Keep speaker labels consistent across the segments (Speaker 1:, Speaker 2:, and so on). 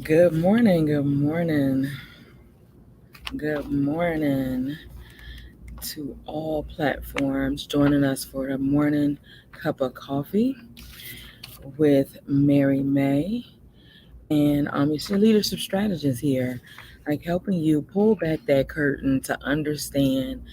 Speaker 1: Good morning, good morning, good morning to all platforms joining us for the morning cup of coffee with Mary May. And it's your leadership strategist here, like helping you pull back that curtain to understand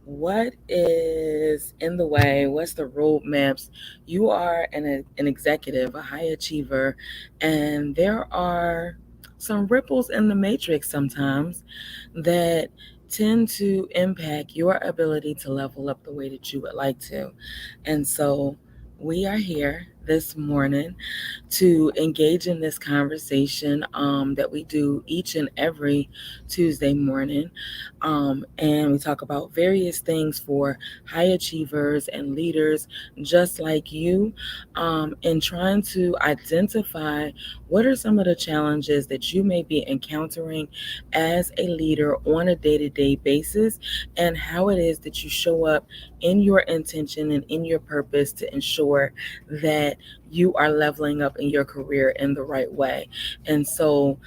Speaker 1: what is in the way, what's the roadmaps. You are an executive, a high achiever, and there are some ripples in the matrix sometimes that tend to impact your ability to level up the way that you would like to. And so we are here this morning to engage in this conversation that we do each and every Tuesday morning. And we talk about various things for high achievers and leaders just like you, in trying to identify what are some of the challenges that you may be encountering as a leader on a day to day basis, and how it is that you show up in your intention and in your purpose to ensure that you are leveling up in your career in the right way. And so,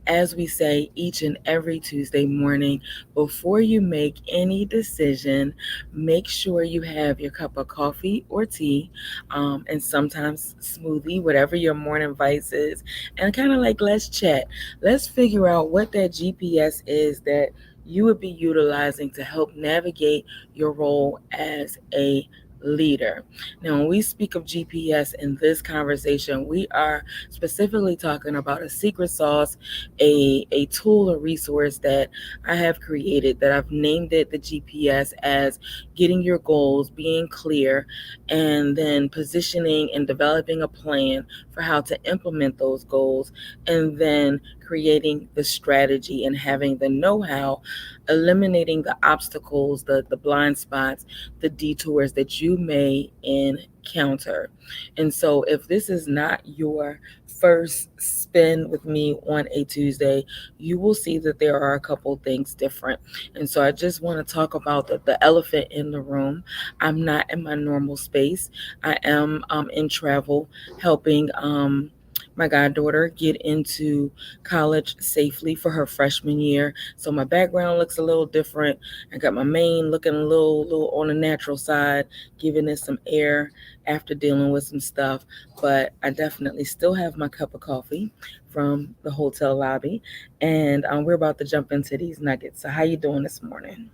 Speaker 1: as we say each and every Tuesday morning, before you make any decision, make sure you have your cup of coffee or tea, and sometimes smoothie, whatever your morning vice is, and kind of like let's chat. Let's figure out what that GPS is that you would be utilizing to help navigate your role as a leader. Now, when we speak of GPS in this conversation, we are specifically talking about a secret sauce, a tool or resource that I have created that I've named it the GPS as getting your goals, being clear, and then positioning and developing a plan for how to implement those goals, and then creating the strategy and having the know how, eliminating the obstacles, the blind spots, the detours that you may encounter. And so, if this is not your first spin with me on a Tuesday, you will see that there are a couple things different. And so, I just want to talk about the elephant in the room. I'm not in my normal space, I am in travel helping. My goddaughter get into college safely for her freshman year. So my background looks a little different. I got my mane looking a little on the natural side, giving it some air after dealing with some stuff. But I definitely still have my cup of coffee from the hotel lobby, and we're about to jump into these nuggets. So how you doing this morning?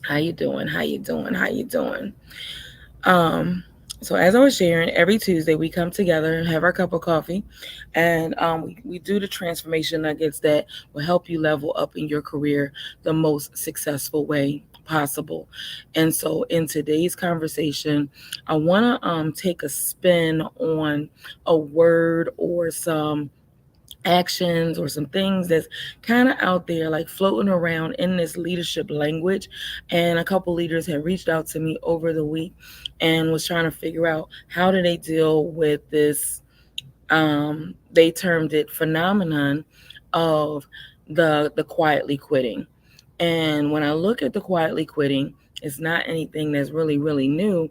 Speaker 1: How you doing? How you doing? How you doing? Um, so as I was sharing, every Tuesday we come together and have our cup of coffee, and we do the transformation nuggets that will help you level up in your career the most successful way possible. And so in today's conversation, I want to take a spin on a word or some actions or some things that's kind of out there like floating around in this leadership language. And a couple leaders had reached out to me over the week and was trying to figure out how do they deal with this, they termed it phenomenon of the quietly quitting. And when I look at the quietly quitting, it's not anything that's really new.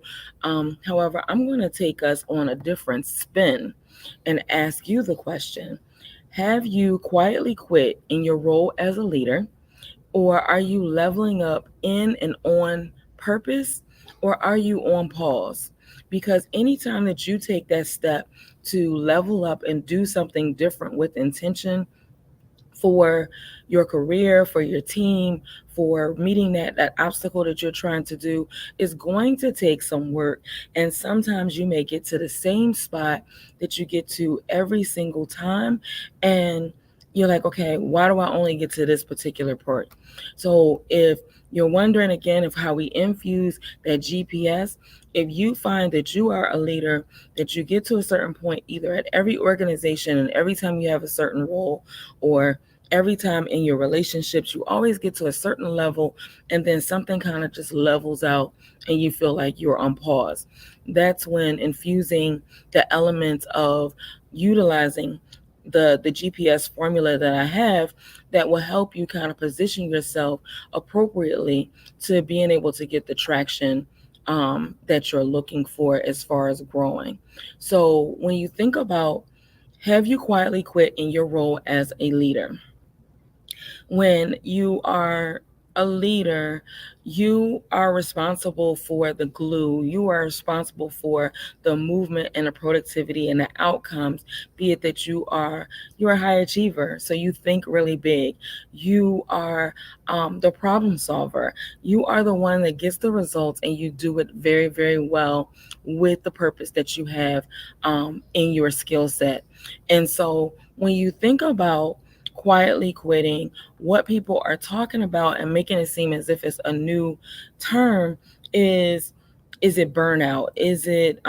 Speaker 1: However, I'm going to take us on a different spin and ask you the question: have you quietly quit in your role as a leader, or are you leveling up in and on purpose, or are you on pause? Because anytime that you take that step to level up and do something different with intention, for your career, for your team, for meeting that obstacle that you're trying to do, is going to take some work. And sometimes you may get to the same spot that you get to every single time. And you're like, okay, why do I only get to this particular part? So if you're wondering again of how we infuse that GPS, if you find that you are a leader, that you get to a certain point either at every organization and every time you have a certain role, or every time in your relationships, you always get to a certain level and then something kind of just levels out and you feel like you're on pause. That's when infusing the elements of utilizing the GPS formula that I have that will help you kind of position yourself appropriately to being able to get the traction that you're looking for as far as growing. So when you think about, have you quietly quit in your role as a leader? When you are a leader, you are responsible for the glue. You are responsible for the movement and the productivity and the outcomes. Be it that you're a high achiever, so you think really big. You are the problem solver. You are the one that gets the results, and you do it very, very well with the purpose that you have in your skill set. And so when you think about quietly quitting, what people are talking about and making it seem as if it's a new term is it burnout? Is it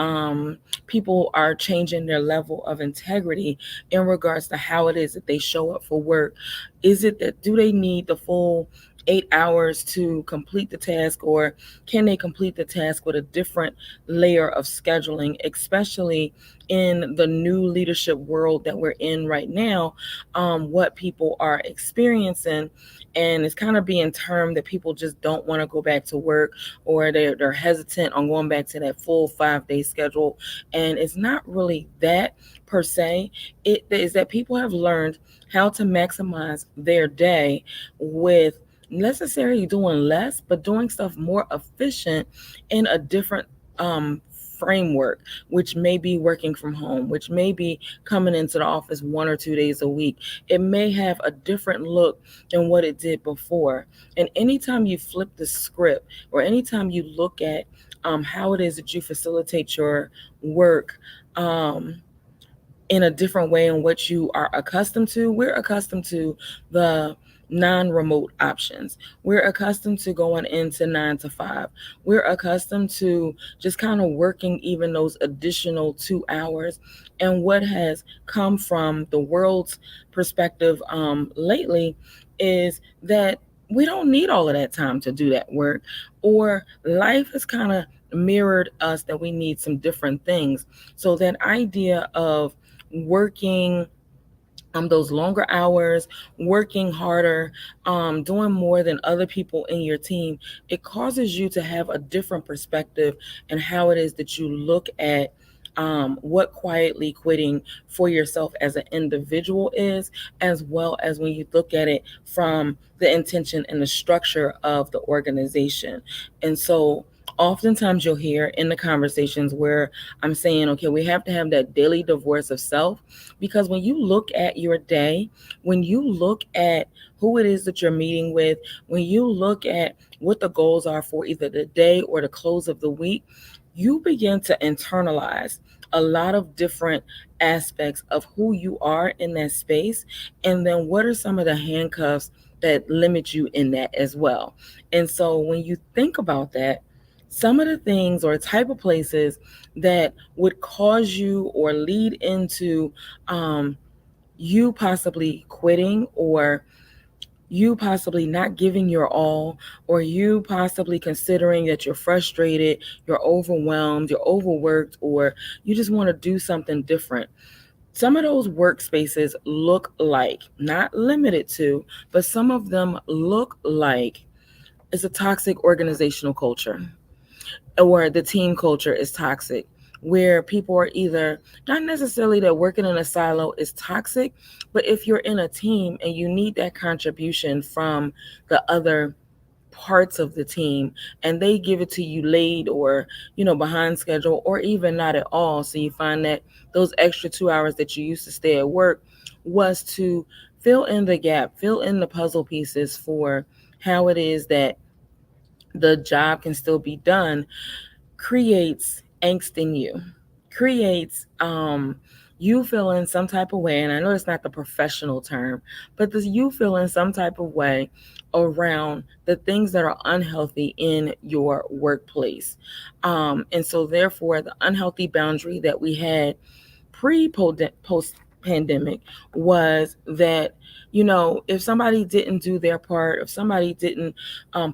Speaker 1: people are changing their level of integrity in regards to how it is that they show up for work? Is it that do they need the full 8 hours to complete the task, or can they complete the task with a different layer of scheduling, especially in the new leadership world that we're in right now? What people are experiencing, and it's kind of being termed that people just don't want to go back to work, or they're hesitant on going back to that full 5 day schedule. And it's not really that per se. It is that people have learned how to maximize their day with necessarily doing less, but doing stuff more efficient in a different framework, which may be working from home, which may be coming into the office 1 or 2 days a week. It may have a different look than what it did before. And anytime you flip the script, or anytime you look at how it is that you facilitate your work, in a different way in what you are accustomed to. We're accustomed to the non-remote options. We're accustomed to going into 9 to 5. We're accustomed to just kind of working even those additional 2 hours. And what has come from the world's perspective lately is that we don't need all of that time to do that work, or life has kind of mirrored us that we need some different things. So that idea of working those longer hours, working harder, doing more than other people in your team, it causes you to have a different perspective and how it is that you look at what quietly quitting for yourself as an individual is, as well as when you look at it from the intention and the structure of the organization. And so oftentimes you'll hear in the conversations where I'm saying, okay, we have to have that daily divorce of self, because when you look at your day, when you look at who it is that you're meeting with, when you look at what the goals are for either the day or the close of the week, you begin to internalize a lot of different aspects of who you are in that space. And then what are some of the handcuffs that limit you in that as well? And so when you think about that, some of the things or type of places that would cause you or lead into you possibly quitting, or you possibly not giving your all, or you possibly considering that you're frustrated, you're overwhelmed, you're overworked, or you just want to do something different. Some of those workspaces look like, not limited to, but some of them look like it's a toxic organizational culture, or the team culture is toxic, where people are either not necessarily that working in a silo is toxic, but if you're in a team and you need that contribution from the other parts of the team, and they give it to you late, or behind schedule, or even not at all, so you find that those extra 2 hours that you used to stay at work was to fill in the gap, fill in the puzzle pieces for how it is that the job can still be done, creates angst in you, creates you feeling some type of way. And I know it's not the professional term, but this you feeling some type of way around the things that are unhealthy in your workplace. And so therefore the unhealthy boundary that we had post pandemic was that, if somebody didn't do their part, if somebody didn't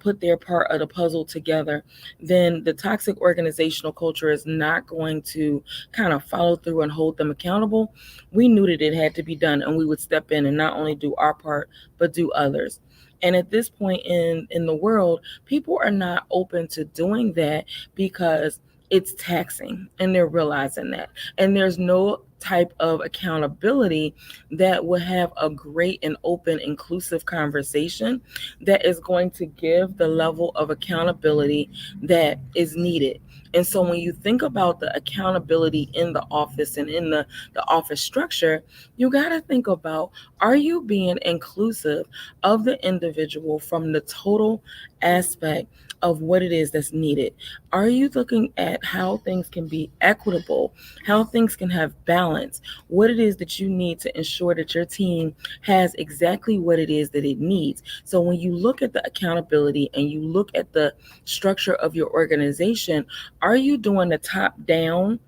Speaker 1: put their part of the puzzle together, then the toxic organizational culture is not going to kind of follow through and hold them accountable. We knew that it had to be done, and we would step in and not only do our part, but do others. And at this point in the world, people are not open to doing that because it's taxing, and they're realizing that. And there's no type of accountability that will have a great and open, inclusive conversation that is going to give the level of accountability that is needed. And so when you think about the accountability in the office and in the office structure, you got to think about, are you being inclusive of the individual from the total aspect of what it is that's needed? Are you looking at how things can be equitable, how things can have balance, what it is that you need to ensure that your team has exactly what it is that it needs? So when you look at the accountability and you look at the structure of your organization, are you doing the top down,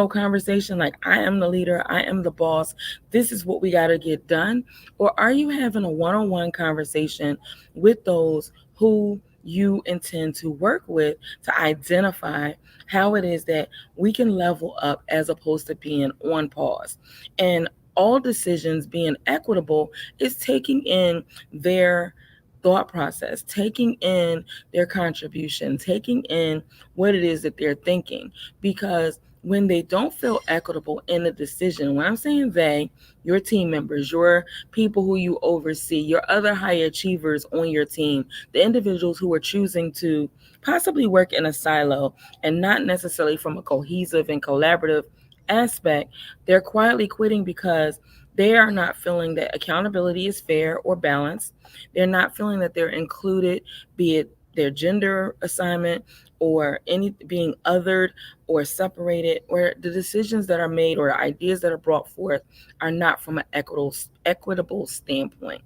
Speaker 1: conversation, like, I am the leader, I am the boss, this is what we got to get done? Or are you having a one-on-one conversation with those who you intend to work with to identify how it is that we can level up as opposed to being on pause? And all decisions being equitable is taking in their thought process, taking in their contribution, taking in what it is that they're thinking. Because when they don't feel equitable in the decision, when I'm saying they, your team members, your people who you oversee, your other high achievers on your team, the individuals who are choosing to possibly work in a silo and not necessarily from a cohesive and collaborative aspect, they're quietly quitting because they are not feeling that accountability is fair or balanced. They're not feeling that they're included, be it their gender assignment or any being othered or separated, or the decisions that are made or ideas that are brought forth are not from an equitable standpoint.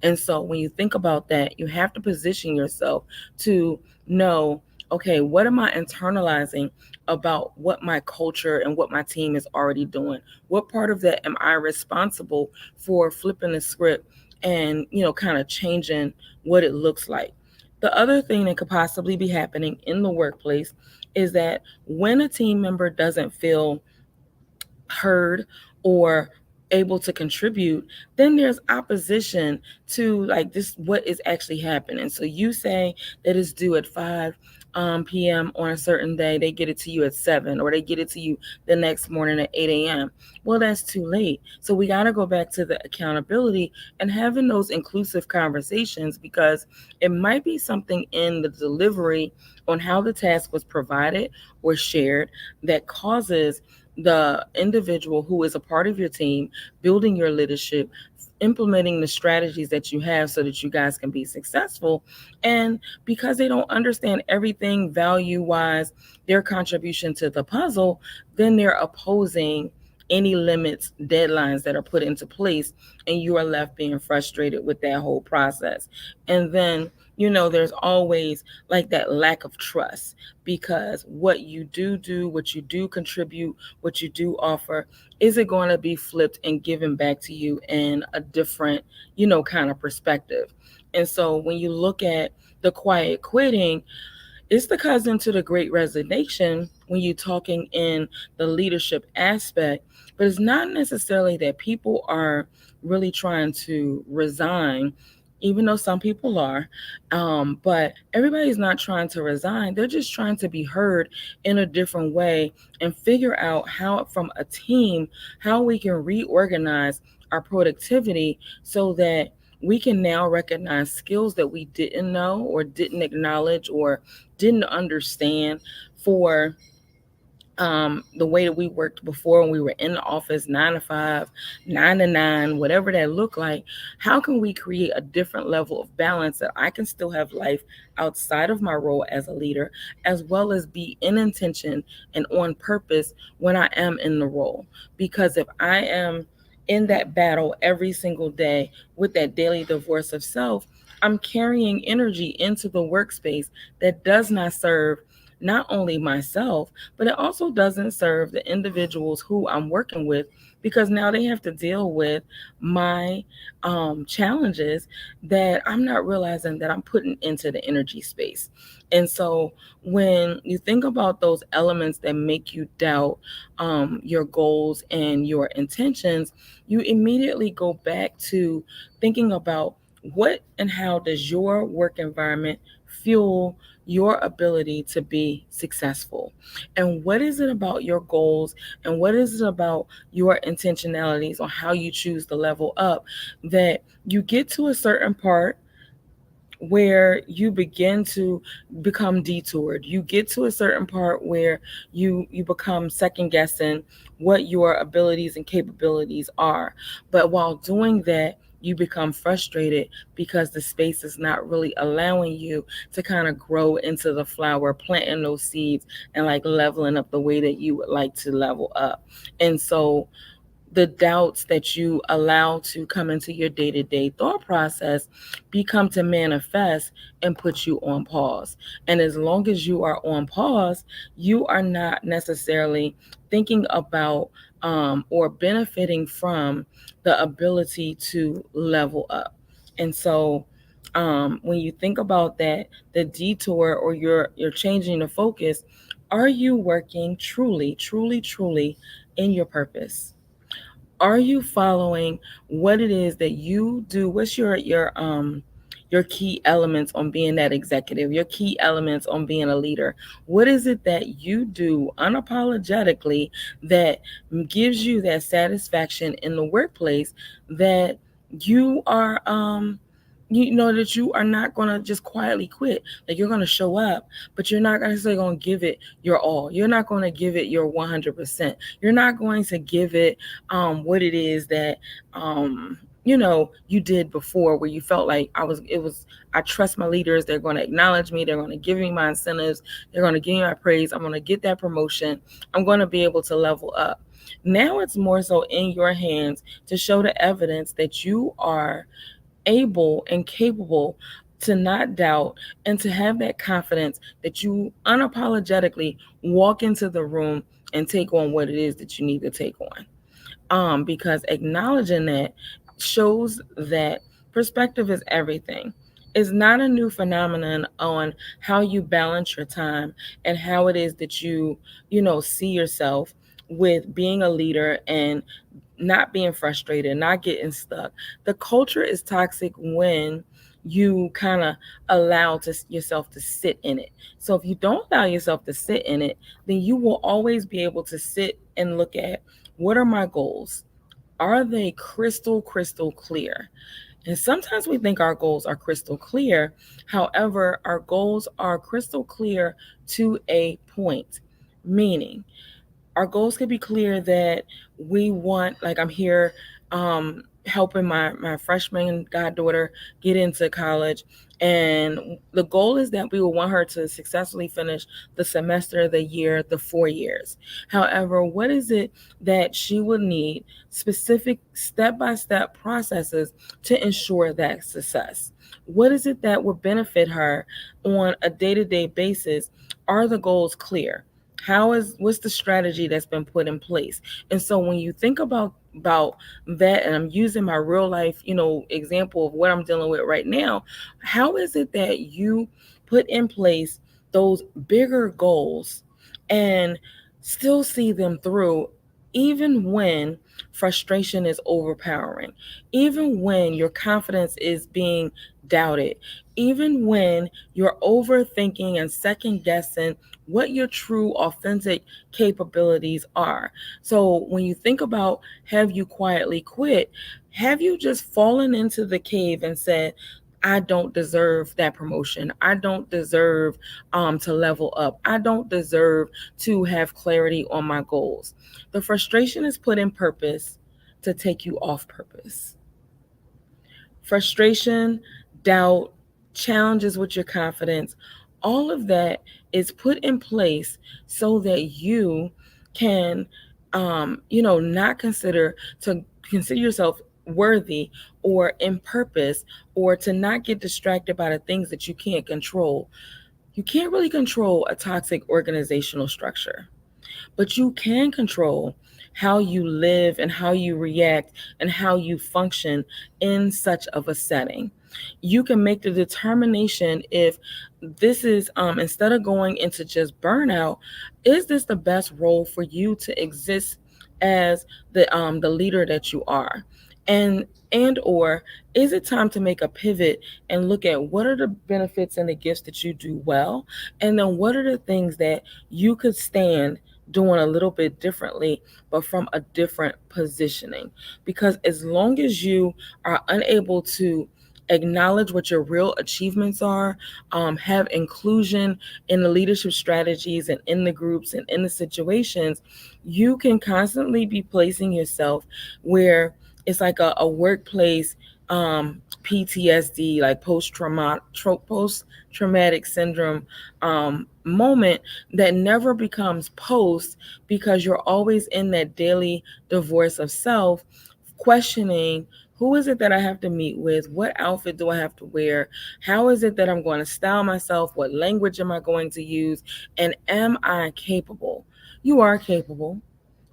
Speaker 1: And so when you think about that, you have to position yourself to know, okay, what am I internalizing about what my culture and what my team is already doing? What part of that am I responsible for flipping the script and, kind of changing what it looks like? The other thing that could possibly be happening in the workplace is that when a team member doesn't feel heard or able to contribute, then there's opposition to, like, this, what is actually happening. So you say that it's due at 5 p.m. on a certain day, they get it to you at 7, or they get it to you the next morning at 8 a.m. Well, that's too late. So we got to go back to the accountability and having those inclusive conversations, because it might be something in the delivery on how the task was provided or shared that causes the individual who is a part of your team, building your leadership, implementing the strategies that you have so that you guys can be successful. And because they don't understand everything value wise, their contribution to the puzzle, then they're opposing any limits, deadlines that are put into place, and you are left being frustrated with that whole process. And then, there's always like that lack of trust, because what you do, what you do contribute, what you do offer, is it going to be flipped and given back to you in a different, kind of perspective? And so when you look at the quiet quitting, it's the cousin to the great resignation when you're talking in the leadership aspect, but it's not necessarily that people are really trying to resign, even though some people are. But everybody's not trying to resign. They're just trying to be heard in a different way and figure out how, from a team, how we can reorganize our productivity so that we can now recognize skills that we didn't know or didn't acknowledge or didn't understand for the way that we worked before when we were in the office, 9 to 5, 9 to 9, whatever that looked like. How can we create a different level of balance that I can still have life outside of my role as a leader, as well as be in intention and on purpose when I am in the role? Because if I am in that battle every single day with that daily divorce of self, I'm carrying energy into the workspace that does not serve not only myself, but it also doesn't serve the individuals who I'm working with, because now they have to deal with my challenges that I'm not realizing that I'm putting into the energy space. And so when you think about those elements that make you doubt your goals and your intentions, you immediately go back to thinking about What and how does your work environment fuel your ability to be successful? And what is it about your goals and what is it about your intentionalities on how you choose to level up that you get to a certain part where you begin to become detoured, you get to a certain part where you become second guessing what your abilities and capabilities are, but while doing that you become frustrated because the space is not really allowing you to kind of grow into the flower, planting those seeds and like leveling up the way that you would like to level up. And so the doubts that you allow to come into your day-to-day thought process become to manifest and put you on pause. And as long as you are on pause, you are not necessarily thinking about or benefiting from the ability to level up. And so when you think about that, the detour or you're changing the focus, are you working truly, truly, truly in your purpose? Are you following what it is that you do? What's your key elements on being that executive, your key elements on being a leader? What is it that you do unapologetically that gives you that satisfaction in the workplace that you are you know that you are not going to just quietly quit. Like you're going to show up, but you're not necessarily going to give it your all. You're not going to give it your 100%. You're not going to give it what it is that you did before, where you felt like I trust my leaders, they're going to acknowledge me, they're going to give me my incentives, they're going to give me my praise, I'm going to get that promotion, I'm going to be able to level up. Now it's more so in your hands to show the evidence that you are able and capable to not doubt and to have that confidence that you unapologetically walk into the room and take on what it is that you need to take on. Because acknowledging that shows that perspective is everything. It's not a new phenomenon on how you balance your time and how it is that you see yourself with being a leader and not being frustrated, not getting stuck. The culture is toxic when you kind of allow yourself to sit in it. So if you don't allow yourself to sit in it, then you will always be able to sit and look at, what are my goals? Are they crystal clear? And sometimes we think our goals are crystal clear. However, our goals are crystal clear to a point, meaning our goals could be clear that we want, like I'm here helping my freshman goddaughter get into college, and the goal is that we will want her to successfully finish the semester, the year, the 4 years. However, what is it that she would need, specific step-by-step processes to ensure that success? What is it that would benefit her on a day-to-day basis? Are the goals clear? What's the strategy that's been put in place? And so when you think about that, and I'm using my real life example of what I'm dealing with right now, how is it that you put in place those bigger goals and still see them through, even when frustration is overpowering, even when your confidence is being doubted, even when you're overthinking and second guessing what your true authentic capabilities are? So when you think about, have you quietly quit? Have you just fallen into the cave and said, I don't deserve that promotion, I don't deserve to level up, I don't deserve to have clarity on my goals? The frustration is put in purpose to take you off purpose. Frustration, doubt, challenges with your confidence, all of that is put in place so that you can, not consider yourself worthy or in purpose, or to not get distracted by the things that you can't control. You can't really control a toxic organizational structure, but you can control how you live and how you react and how you function in such of a setting. You can make the determination if this is, instead of going into just burnout, is this the best role for you to exist as the leader that you are? And or is it time to make a pivot and look at what are the benefits and the gifts that you do well, and then what are the things that you could stand doing a little bit differently but from a different positioning? Because as long as you are unable to acknowledge what your real achievements are, have inclusion in the leadership strategies and in the groups and in the situations, you can constantly be placing yourself where it's like a workplace PTSD, like post traumatic syndrome moment that never becomes post, because you're always in that daily divorce of self, questioning who is it that I have to meet with? What outfit do I have to wear? How is it that I'm going to style myself? What language am I going to use? And am I capable? You are capable.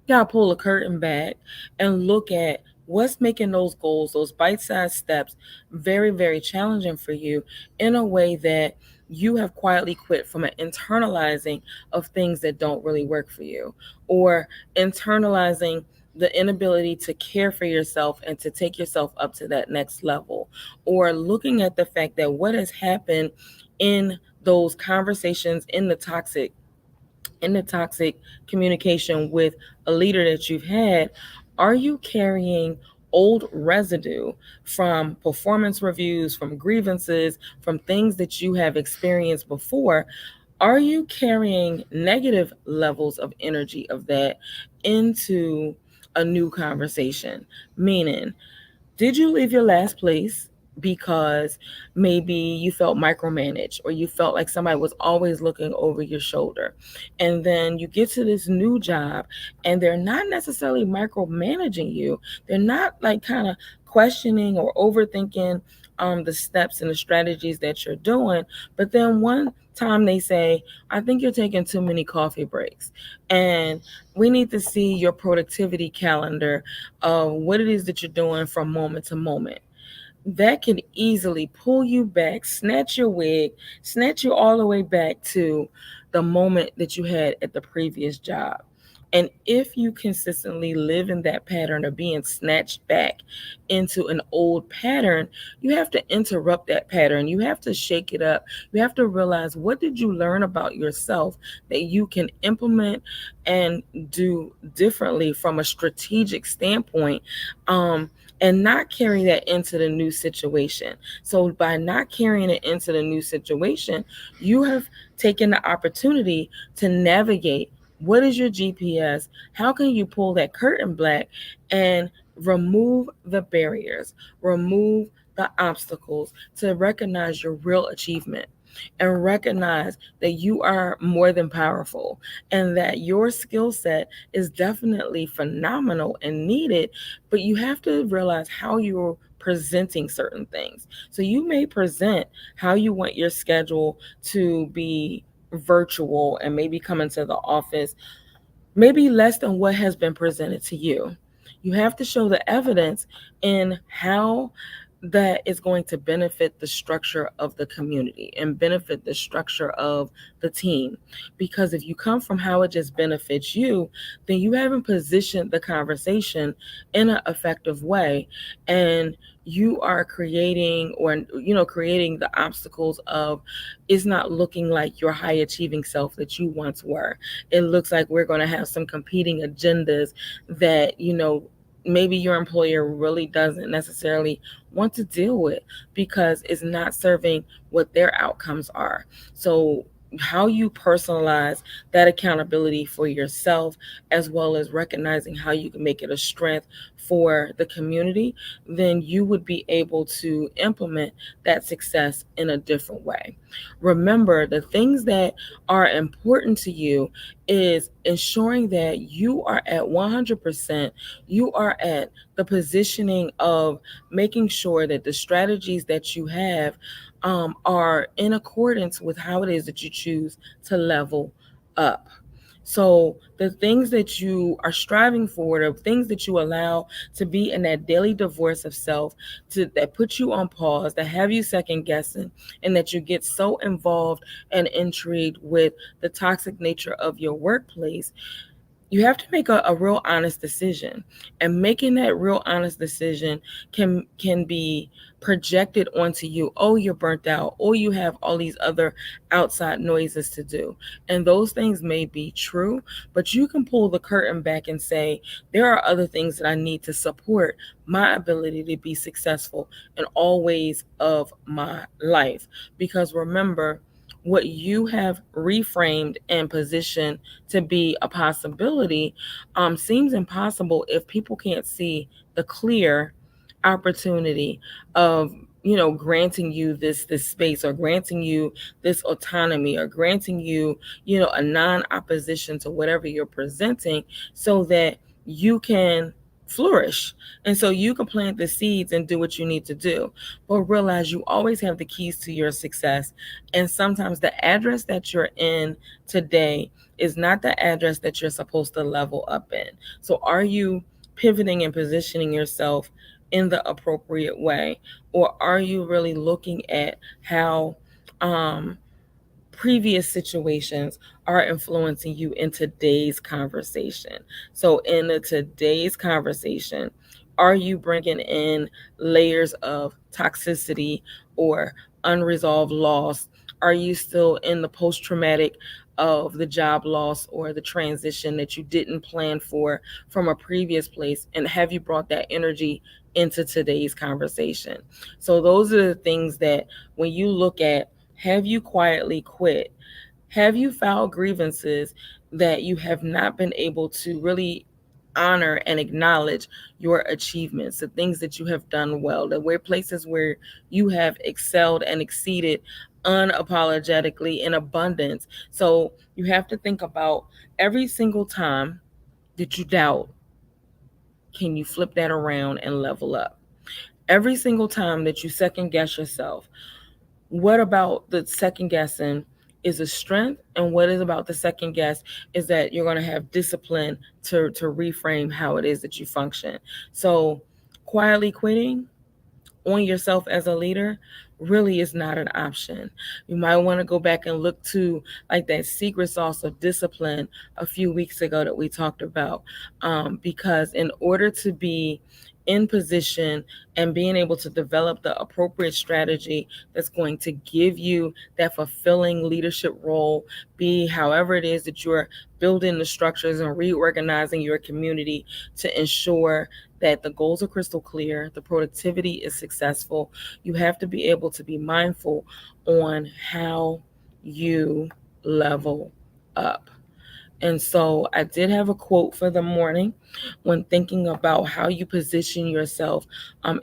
Speaker 1: You gotta pull the curtain back and look at what's making those goals, those bite-sized steps, very, very challenging for you, in a way that you have quietly quit from an internalizing of things that don't really work for you, or internalizing the inability to care for yourself and to take yourself up to that next level, or looking at the fact that what has happened in those conversations in the toxic communication with a leader that you've had. Are you carrying old residue from performance reviews, from grievances, from things that you have experienced before? Are you carrying negative levels of energy of that into a new conversation? Meaning, did you leave your last place because maybe you felt micromanaged, or you felt like somebody was always looking over your shoulder? And then you get to this new job and they're not necessarily micromanaging you. They're not like kind of questioning or overthinking the steps and the strategies that you're doing. But then one time they say, I think you're taking too many coffee breaks. And we need to see your productivity calendar of what it is that you're doing from moment to moment. That can easily pull you back, snatch your wig, snatch you all the way back to the moment that you had at the previous job. And if you consistently live in that pattern of being snatched back into an old pattern, you have to interrupt that pattern. You have to shake it up. You have to realize, what did you learn about yourself that you can implement and do differently from a strategic standpoint, and not carry that into the new situation. So by not carrying it into the new situation, you have taken the opportunity to navigate what is your GPS, how can you pull that curtain back and remove the barriers, remove the obstacles, to recognize your real achievement and recognize that you are more than powerful, and that your skill set is definitely phenomenal and needed. But you have to realize how you're presenting certain things. So you may present how you want your schedule to be virtual and maybe come into the office maybe less than what has been presented to you. You have to show the evidence in how that is going to benefit the structure of the community and benefit the structure of the team. Because if you come from how it just benefits you, then you haven't positioned the conversation in an effective way. And you are creating, or creating the obstacles of, it's not looking like your high achieving self that you once were. It looks like we're going to have some competing agendas that maybe your employer really doesn't necessarily want to deal with, because it's not serving what their outcomes are. So how you personalize that accountability for yourself, as well as recognizing how you can make it a strength for the community, then you would be able to implement that success in a different way. Remember, the things that are important to you is ensuring that you are at 100%, you are at the positioning of making sure that the strategies that you have are in accordance with how it is that you choose to level up. So the things that you are striving for, the things that you allow to be in that daily divorce of self, that put you on pause, that have you second guessing, and that you get so involved and intrigued with the toxic nature of your workplace, you have to make a real honest decision, and making that real honest decision can be projected onto you. Oh, you're burnt out, or you have all these other outside noises to do, and those things may be true, but you can pull the curtain back and say there are other things that I need to support my ability to be successful in all ways of my life. Because remember, what you have reframed and positioned to be a possibility seems impossible if people can't see the clear opportunity of, granting you this space, or granting you this autonomy, or granting you, a non-opposition to whatever you're presenting, so that you can flourish, and so you can plant the seeds and do what you need to do. But realize you always have the keys to your success, and sometimes the address that you're in today is not the address that you're supposed to level up in. So are you pivoting and positioning yourself in the appropriate way, or are you really looking at how um previous situations are influencing you in today's conversation? So, in today's conversation, are you bringing in layers of toxicity or unresolved loss? Are you still in the post traumatic of the job loss or the transition that you didn't plan for from a previous place? And have you brought that energy into today's conversation? So, those are the things that when you look at, have you quietly quit? Have you filed grievances that you have not been able to really honor and acknowledge your achievements, the things that you have done well, the where places where you have excelled and exceeded unapologetically in abundance? So you have to think about every single time that you doubt, can you flip that around and level up? Every single time that you second guess yourself, what about the second guessing is a strength, and what is about the second guess is that you're going to have discipline to reframe how it is that you function. So quietly quitting on yourself as a leader really is not an option. You might want to go back and look to like that secret sauce of discipline a few weeks ago that we talked about, because in order to be in position and being able to develop the appropriate strategy that's going to give you that fulfilling leadership role, be however it is that you're building the structures and reorganizing your community to ensure that the goals are crystal clear, the productivity is successful, you have to be able to be mindful on how you level up. And so I did have a quote for the morning when thinking about how you position yourself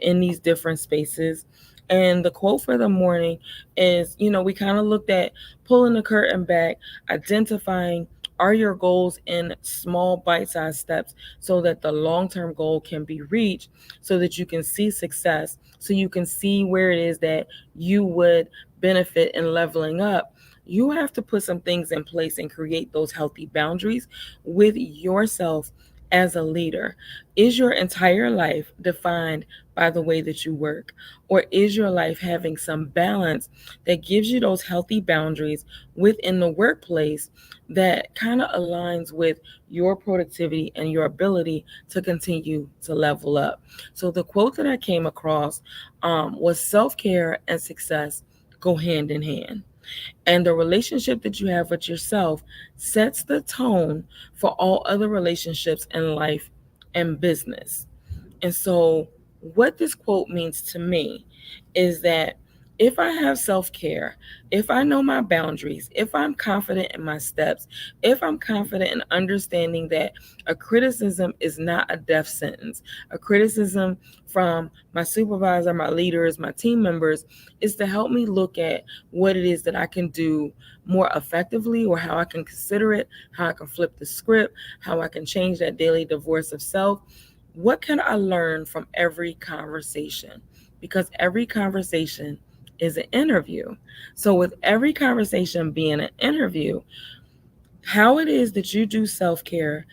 Speaker 1: in these different spaces. And the quote for the morning is, we kind of looked at pulling the curtain back, identifying, are your goals in small bite-sized steps so that the long-term goal can be reached, so that you can see success, so you can see where it is that you would benefit in leveling up. You have to put some things in place and create those healthy boundaries with yourself as a leader. Is your entire life defined by the way that you work? Or is your life having some balance that gives you those healthy boundaries within the workplace that kind of aligns with your productivity and your ability to continue to level up? So, the quote that I came across was, self care and success go hand in hand. And the relationship that you have with yourself sets the tone for all other relationships in life and business. And so, what this quote means to me is that if I have self care, if I know my boundaries, if I'm confident in my steps, if I'm confident in understanding that a criticism is not a death sentence, a criticism from my supervisor, my leaders, my team members is to help me look at what it is that I can do more effectively, or how I can consider it, how I can flip the script, how I can change that daily divorce of self. What can I learn from every conversation? Because every conversation is an interview. So, with every conversation being an interview, how it is that you do self care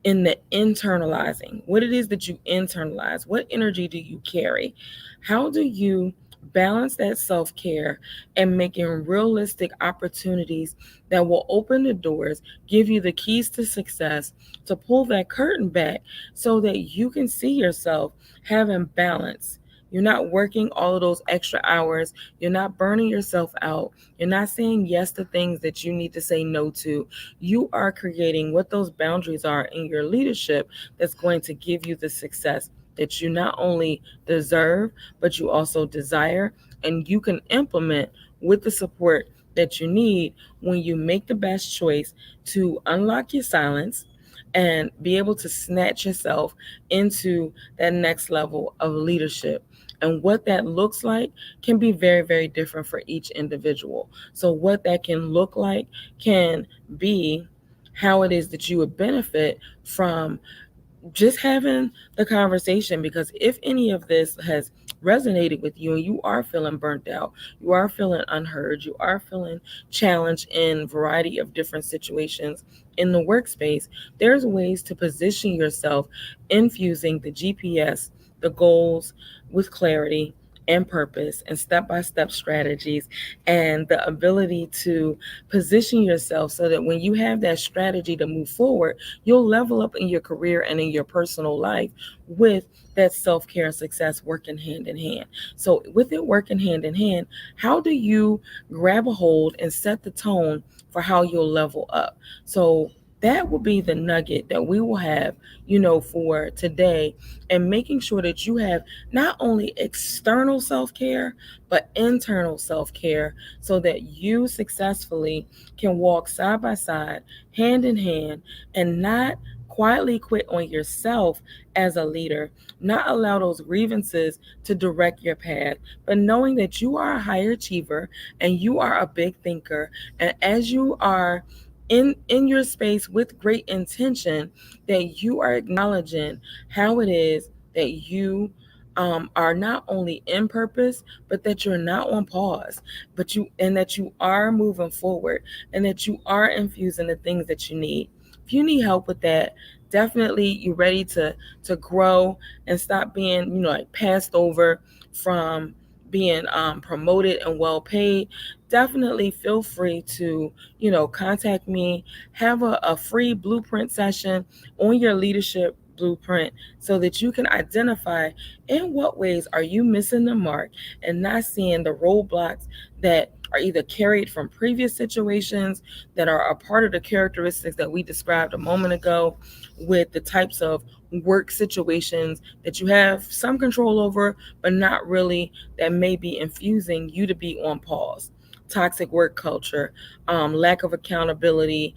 Speaker 1: in the internalizing, what it is that you internalize, what energy do you carry? How do you balance that self-care and making realistic opportunities that will open the doors, give you the keys to success, to pull that curtain back so that you can see yourself having balance. You're not working all of those extra hours. You're not burning yourself out. You're not saying yes to things that you need to say no to. You are creating what those boundaries are in your leadership that's going to give you the success that you not only deserve, but you also desire, and you can implement with the support that you need when you make the best choice to unlock your silence and be able to snatch yourself into that next level of leadership. And what that looks like can be very, very different for each individual. So, what that can look like can be how it is that you would benefit from just having the conversation, because if any of this has resonated with you and you are feeling burnt out, you are feeling unheard, you are feeling challenged in a variety of different situations in the workspace, there's ways to position yourself infusing the GPS, the goals with clarity and purpose and step-by-step strategies, and the ability to position yourself so that when you have that strategy to move forward, you'll level up in your career and in your personal life with that self-care and success working hand in hand. So with it working hand in hand, how do you grab a hold and set the tone for how you'll level up? So that will be the nugget that we will have, for today, and making sure that you have not only external self-care but internal self-care so that you successfully can walk side by side, hand in hand, and not quietly quit on yourself as a leader, not allow those grievances to direct your path, but knowing that you are a high achiever and you are a big thinker. And as you are in your space with great intention, that you are acknowledging how it is that you are not only in purpose, but that you're not on pause, but that you are moving forward, and that you are infusing the things that you need. If you need help with that, definitely you're ready to grow and stop being, like passed over from being promoted and well paid. Definitely feel free to, contact me, have a free blueprint session on your leadership blueprint so that you can identify in what ways are you missing the mark and not seeing the roadblocks that are either carried from previous situations that are a part of the characteristics that we described a moment ago, with the types of work situations that you have some control over, but not really, that may be infusing you to be on pause. Toxic work culture, lack of accountability,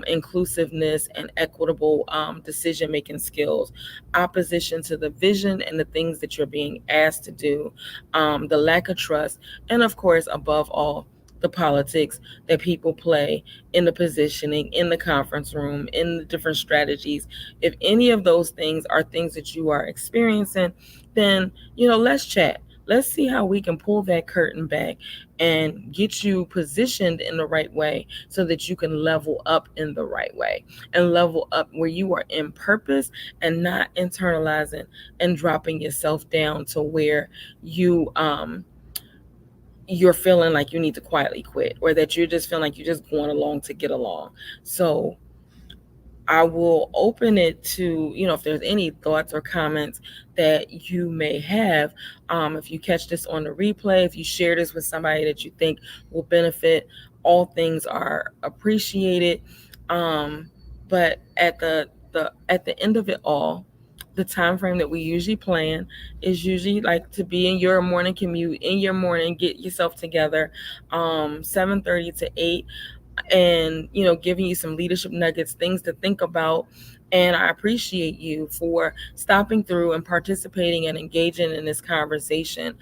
Speaker 1: inclusiveness, and equitable decision making skills, opposition to the vision and the things that you're being asked to do, the lack of trust, and of course, above all, the politics that people play in the positioning, in the conference room, in the different strategies. If any of those things are things that you are experiencing, then, let's chat. Let's see how we can pull that curtain back and get you positioned in the right way so that you can level up in the right way and level up where you are in purpose and not internalizing and dropping yourself down to where you're feeling like you need to quietly quit, or that you're just feeling like you're just going along to get along. So I will open it to, if there's any thoughts or comments that you may have. If you catch this on the replay, if you share this with somebody that you think will benefit, all things are appreciated. But at the end of it all, the time frame that we usually plan is usually like to be in your morning commute, in your morning, get yourself together, 7:30 to 8, and giving you some leadership nuggets, things to think about. And I appreciate you for stopping through and participating and engaging in this conversation.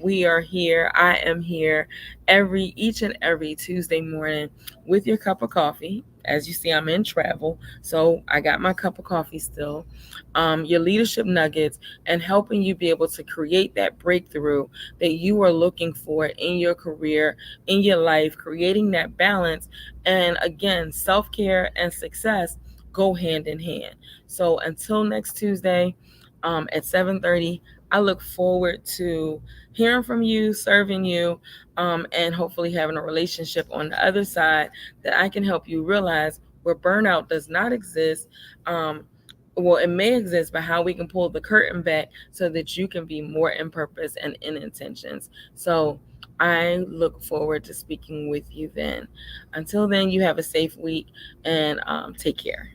Speaker 1: We are here, I am here each and every Tuesday morning with your cup of coffee. As you see, I'm in travel, so I got my cup of coffee still. Your leadership nuggets, and helping you be able to create that breakthrough that you are looking for in your career, in your life, creating that balance. And again, self-care and success go hand in hand. So until next Tuesday, at 7:30, I look forward to hearing from you, serving you, and hopefully having a relationship on the other side that I can help you realize where burnout does not exist. Well, it may exist, but how we can pull the curtain back so that you can be more in purpose and in intentions. So I look forward to speaking with you then. Until then, you have a safe week and take care.